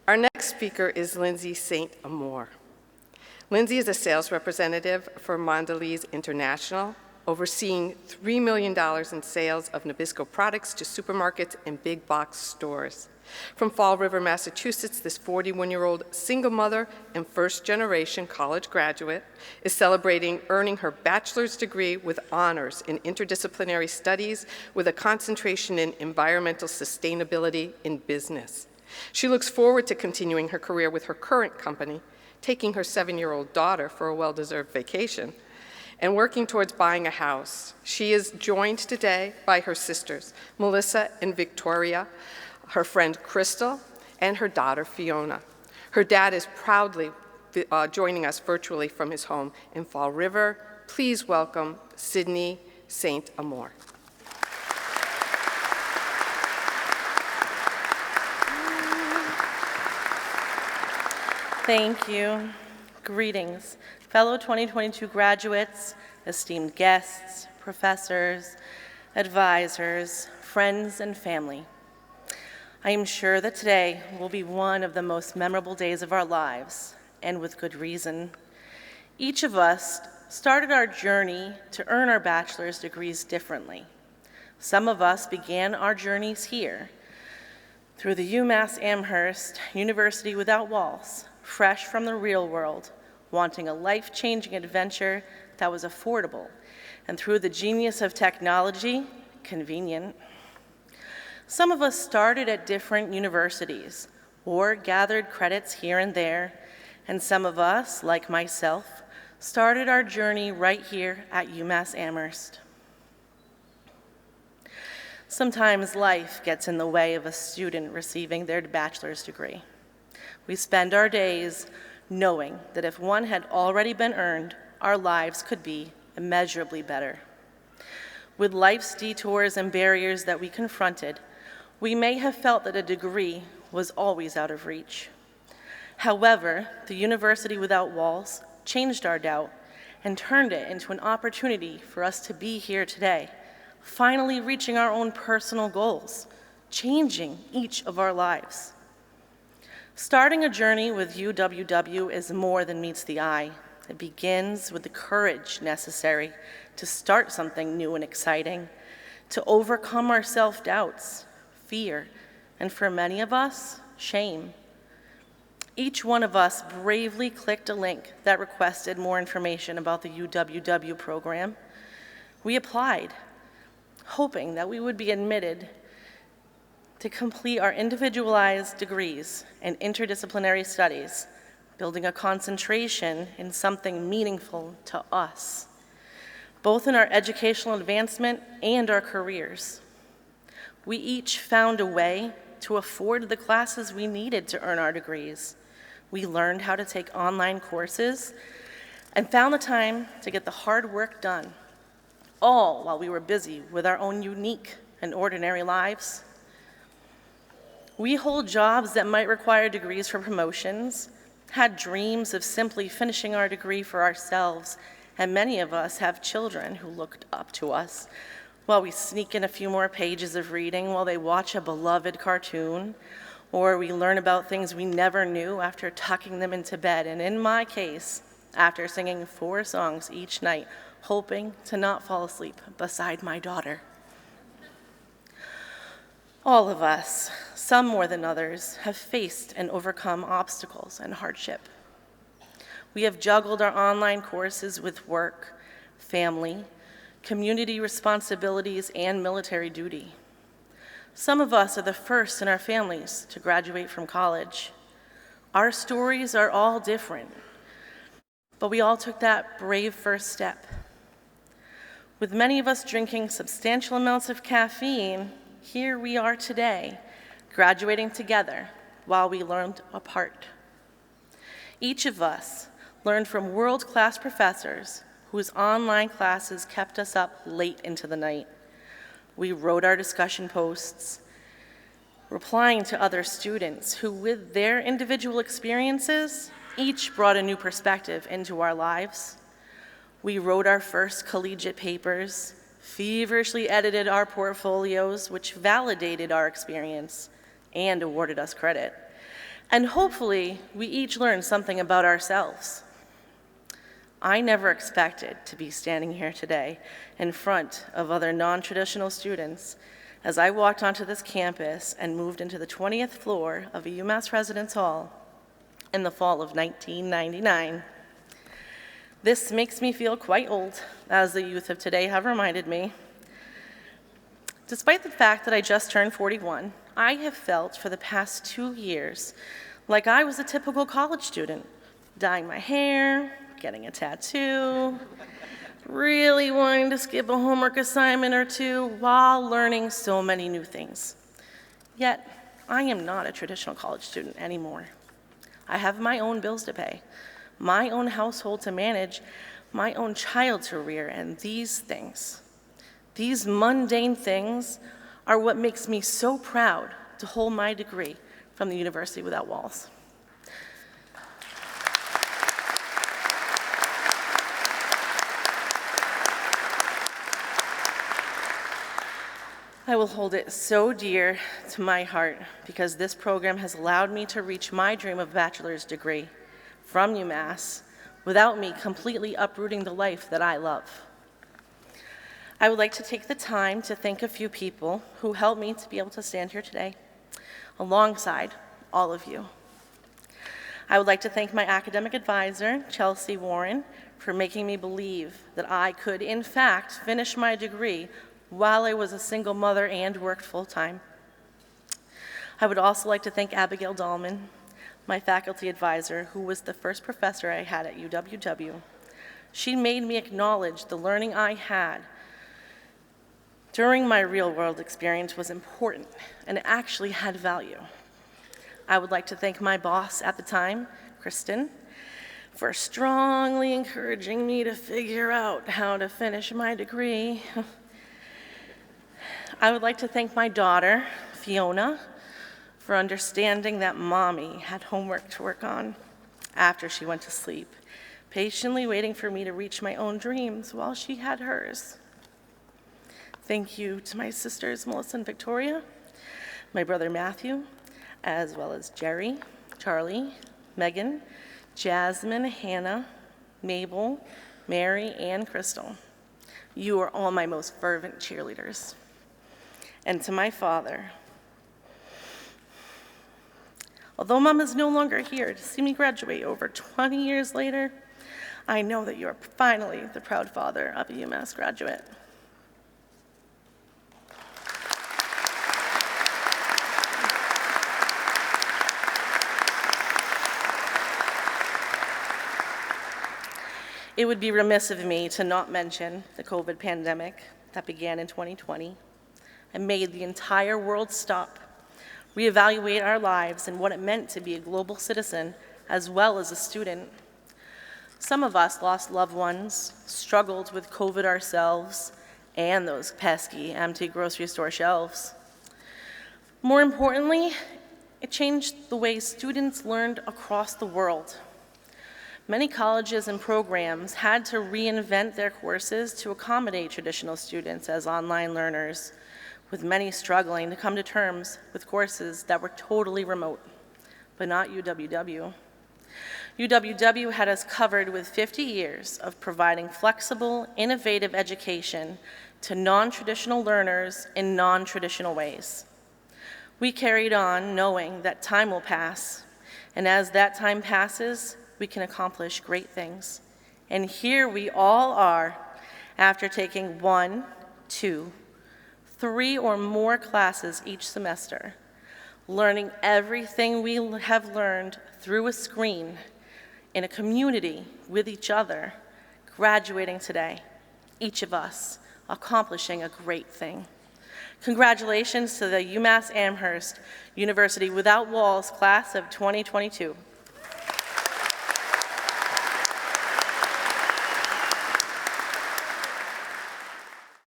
Our next speaker is Lindsay St. Amour. Lindsay is a sales representative for Mondelez International, overseeing $3 million in sales of Nabisco products to supermarkets and big box stores. From Fall River, Massachusetts, this 41-year-old single mother and first-generation college graduate is celebrating earning her bachelor's degree with honors in interdisciplinary studies with a concentration in environmental sustainability in business. She looks forward to continuing her career with her current company, taking her 7-year-old daughter for a well-deserved vacation, and working towards buying a house. She is joined today by her sisters, Melissa and Victoria, her friend Crystal, and her daughter Fiona. Her dad is proudly joining us virtually from his home in Fall River. Please welcome Sydney St. Amour. Thank you. Greetings, fellow 2022 graduates, esteemed guests, professors, advisors, friends, and family. I am sure that today will be one of the most memorable days of our lives, and with good reason. Each of us started our journey to earn our bachelor's degrees differently. Some of us began our journeys here through the UMass Amherst University Without Walls, fresh from the real world, wanting a life-changing adventure that was affordable, and through the genius of technology, convenient. Some of us started at different universities or gathered credits here and there, and some of us, like myself, started our journey right here at UMass Amherst. Sometimes life gets in the way of a student receiving their bachelor's degree. We spend our days knowing that if one had already been earned, our lives could be immeasurably better. With life's detours and barriers that we confronted, we may have felt that a degree was always out of reach. However, the University Without Walls changed our doubt and turned it into an opportunity for us to be here today, finally reaching our own personal goals, changing each of our lives. Starting a journey with UWW is more than meets the eye. It begins with the courage necessary to start something new and exciting, to overcome our self-doubts, fear, and for many of us, shame. Each one of us bravely clicked a link that requested more information about the UWW program. We applied, hoping that we would be admitted to complete our individualized degrees in interdisciplinary studies, building a concentration in something meaningful to us, both in our educational advancement and our careers. We each found a way to afford the classes we needed to earn our degrees. We learned how to take online courses and found the time to get the hard work done, all while we were busy with our own unique and ordinary lives. We hold jobs that might require degrees for promotions, had dreams of simply finishing our degree for ourselves, and many of us have children who looked up to us while we sneak in a few more pages of reading while they watch a beloved cartoon, or we learn about things we never knew after tucking them into bed, and in my case, after singing 4 songs each night, hoping to not fall asleep beside my daughter. All of us, some more than others, have faced and overcome obstacles and hardship. We have juggled our online courses with work, family, community responsibilities, and military duty. Some of us are the first in our families to graduate from college. Our stories are all different, but we all took that brave first step. With many of us drinking substantial amounts of caffeine, here we are today, graduating together while we learned apart. Each of us learned from world-class professors whose online classes kept us up late into the night. We wrote our discussion posts, replying to other students who, with their individual experiences, each brought a new perspective into our lives. We wrote our first collegiate papers, feverishly edited our portfolios, which validated our experience and awarded us credit. And hopefully, we each learn something about ourselves. I never expected to be standing here today in front of other non-traditional students as I walked onto this campus and moved into the 20th floor of a UMass Residence Hall in the fall of 1999. This makes me feel quite old, as the youth of today have reminded me. Despite the fact that I just turned 41, I have felt for the past 2 years like I was a typical college student, dyeing my hair, getting a tattoo, really wanting to skip a homework assignment or two while learning so many new things. Yet, I am not a traditional college student anymore. I have my own bills to pay, my own household to manage, my own child to rear, and these things, these mundane things, are what makes me so proud to hold my degree from the University Without Walls. I will hold it so dear to my heart because this program has allowed me to reach my dream of a bachelor's degree from UMass without me completely uprooting the life that I love. I would like to take the time to thank a few people who helped me to be able to stand here today alongside all of you. I would like to thank my academic advisor, Chelsea Warren, for making me believe that I could, in fact, finish my degree while I was a single mother and worked full-time. I would also like to thank Abigail Dahlman, my faculty advisor, who was the first professor I had at UWW. She made me acknowledge the learning I had during my real-world experience was important and actually had value. I would like to thank my boss at the time, Kristen, for strongly encouraging me to figure out how to finish my degree. I would like to thank my daughter, Fiona, for understanding that mommy had homework to work on after she went to sleep, patiently waiting for me to reach my own dreams while she had hers. Thank you to my sisters, Melissa and Victoria, my brother Matthew, as well as Jerry, Charlie, Megan, Jasmine, Hannah, Mabel, Mary, and Crystal. You are all my most fervent cheerleaders. And to my father, although Mom is no longer here to see me graduate over 20 years later, I know that you are finally the proud father of a UMass graduate. It would be remiss of me to not mention the COVID pandemic that began in 2020 and made the entire world stop, reevaluate our lives and what it meant to be a global citizen as well as a student. Some of us lost loved ones, struggled with COVID ourselves, and those pesky empty grocery store shelves. More importantly, it changed the way students learned across the world. Many colleges and programs had to reinvent their courses to accommodate traditional students as online learners, with many struggling to come to terms with courses that were totally remote, but not UWW. UWW had us covered with 50 years of providing flexible, innovative education to non-traditional learners in non-traditional ways. We carried on knowing that time will pass, and as that time passes, we can accomplish great things. And here we all are, after taking 1, 2, 3 or more classes each semester, learning everything we have learned through a screen, in a community with each other, graduating today, each of us accomplishing a great thing. Congratulations to the UMass Amherst University Without Walls class of 2022.